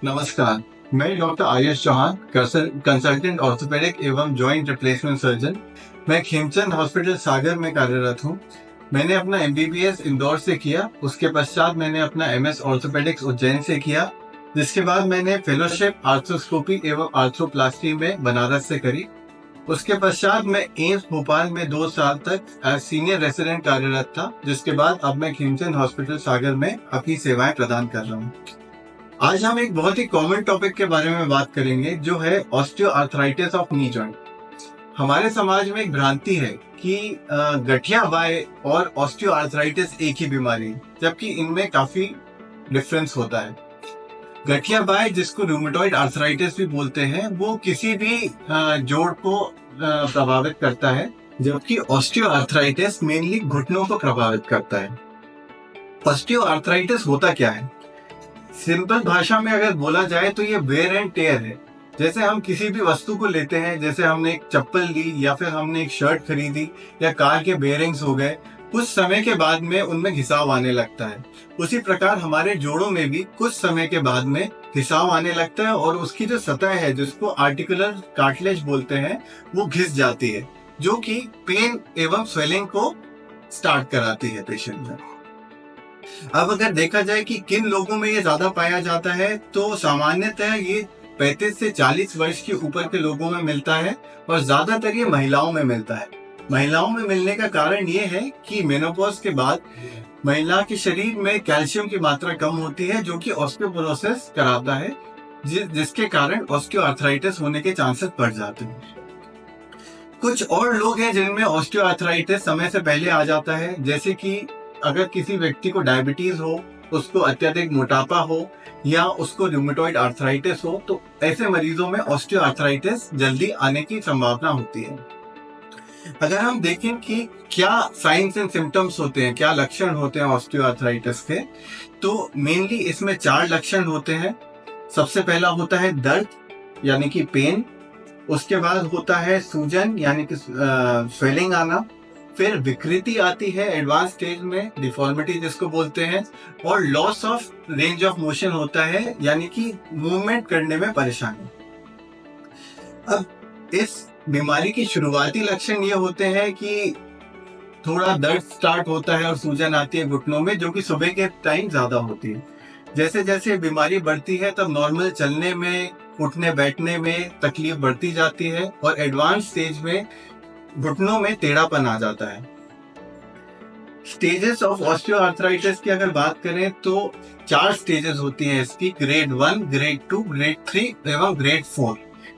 नमस्कार, मैं doctor Ayush Chauhan, consultant orthopaedic एवं जॉइंट रिप्लेसमेंट सर्जन। मैं खेमचंद हॉस्पिटल सागर में कार्यरत हूँ। मैंने अपना एमबीबीएस इंदौर से किया। उसके पश्चात मैंने अपना एमएस ऑर्थोपेडिक्स उज्जैन से किया, जिसके बाद मैंने फेलोशिप आर्थ्रोस्कोपी एवं आर्थ्रोप्लास्टी में बनारस से करी। उसके पश्चात मैं एम्स भोपाल में 2 साल तक सीनियर रेसिडेंट कार्यरत था, जिसके बाद अब मैं खेमचंद हॉस्पिटल सागर में अपनी सेवाएं प्रदान कर रहा हूँ। आज हम एक बहुत ही कॉमन टॉपिक के बारे में बात करेंगे, जो है ऑस्टियोआर्थराइटिस ऑफ नी जॉइंट। हमारे समाज में एक भ्रांति है कि गठिया बाय और ऑस्टियोआर्थराइटिस एक ही बीमारी है, जबकि इनमें काफी डिफरेंस होता है। गठिया बाय, जिसको रूमेटॉइड आर्थराइटिस भी बोलते हैं, वो किसी भी जोड़ को प्रभावित करता है, जबकि ऑस्टियोआर्थराइटिस मेनली घुटनों को प्रभावित करता है। ऑस्टियोआर्थराइटिस होता क्या है? सिंपल भाषा में अगर बोला जाए तो ये वेयर एंड टेयर है। जैसे हम किसी भी वस्तु को लेते हैं, जैसे हमने एक चप्पल ली या फिर हमने एक शर्ट खरीदी या कार के बेयरिंग्स हो गए, कुछ समय के बाद में उनमें घिसाव आने लगता है। उसी प्रकार हमारे जोड़ों में भी कुछ समय के बाद में घिसाव आने लगता है और उसकी जो सतह है, जिसको आर्टिकुलर कार्टिलेज बोलते हैं, वो घिस जाती है, जो कि पेन एवं स्वेलिंग को स्टार्ट कराती है पेशेंट में। अब अगर देखा जाए कि किन लोगों में ये ज्यादा पाया जाता है, तो सामान्यतः ये 35 से 40 वर्ष के ऊपर के लोगों में मिलता है और ज्यादातर ये महिलाओं में मिलता है। महिलाओं में मिलने का कारण ये है कि मेनोपॉज के बाद महिला के शरीर में कैल्शियम की मात्रा कम होती है, जो कि ऑस्टियोपोरोसिस कराता है, जिसके कारण ऑस्टियोआर्थराइटिस होने के चांसेस बढ़ जाते हैं। कुछ और लोग हैं जिनमें ऑस्टियोआर्थराइटिस समय से पहले आ जाता है, जैसे कि अगर किसी व्यक्ति को डायबिटीज हो, उसको अत्यधिक मोटापा हो या उसको रूमेटॉइड आर्थराइटिस हो, तो ऐसे मरीजों में ऑस्टियोआर्थराइटिस जल्दी आने की संभावना होती है। अगर हम देखें कि क्या साइंस एंड सिम्टम्स होते हैं, क्या लक्षण होते हैं ऑस्टियोआर्थराइटिस के, तो मेनली इसमें 4 लक्षण होते हैं। सबसे पहला होता है दर्द, यानी कि पेन। उसके बाद होता है सूजन, यानी कि स्वेलिंग आना। फिर विकृति आती है एडवांस स्टेज में, डिफॉर्मिटी जिसको बोलते हैं, और loss of range of motion होता है, यानी कि मूवमेंट करने में परेशानी। अब इस बीमारी की शुरुआती लक्षण ये होते हैं कि थोड़ा दर्द स्टार्ट होता है और सूजन आती है घुटनों में, जो कि सुबह के टाइम ज्यादा होती है। जैसे जैसे बीमारी बढ़ती है, तब नॉर्मल चलने में, उठने बैठने में तकलीफ बढ़ती जाती है और एडवांस स्टेज में घुटनों में टेढ़ापन आ जाता है। स्टेजेस ऑफ ऑस्टियोआर्थराइटिस की अगर बात करें तो 4 स्टेजेस होती हैं इसकी, ग्रेड 1, ग्रेड 2, ग्रेड 3 एवं ग्रेड 4।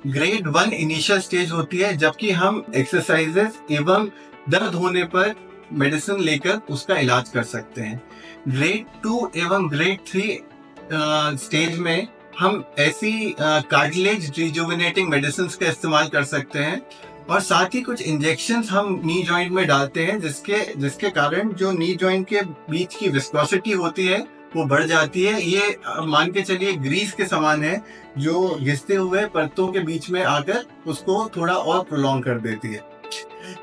ग्रेड 1 इनिशियल स्टेज होती है, जबकि हम एक्सरसाइजेस एवं दर्द होने पर मेडिसिन लेकर उसका इलाज कर सकते हैं। ग्रेड 2 एवं ग्रेड 3 स्टेज में हम ऐसी कार्टिलेज रिजुविनेटिंग मेडिसिन का इस्तेमाल कर सकते हैं और साथ ही कुछ इंजेक्शंस हम नी जॉइंट में डालते हैं, जिसके कारण जो नी जॉइंट के बीच की विस्कोसिटी होती है वो बढ़ जाती है। ये मान के चलिए ग्रीस के समान है, जो घिसते हुए परतों के बीच में आकर उसको थोड़ा और प्रोलॉन्ग कर देती है।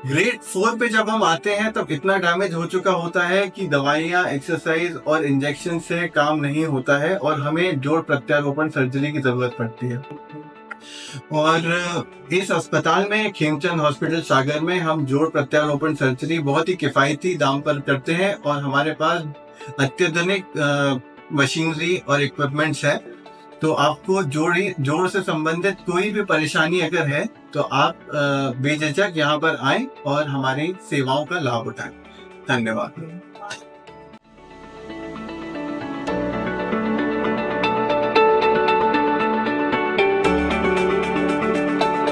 ग्रेड 4 पे जब हम आते हैं, तब इतना डैमेज हो चुका होता है कि दवाइयाँ, एक्सरसाइज और इंजेक्शन से काम नहीं होता है और हमें जोड़ प्रत्यारोपण सर्जरी की जरूरत पड़ती है। और इस अस्पताल में, खेमचंद हॉस्पिटल सागर में, हम जोड़ प्रत्यारोपण सर्जरी बहुत ही किफायती दाम पर करते हैं और हमारे पास अत्याधुनिक मशीनरी और इक्विपमेंट्स है। तो आपको जोड़ से संबंधित कोई भी परेशानी अगर है, तो आप बेझिझक यहाँ पर आएं और हमारी सेवाओं का लाभ उठाएं। धन्यवाद।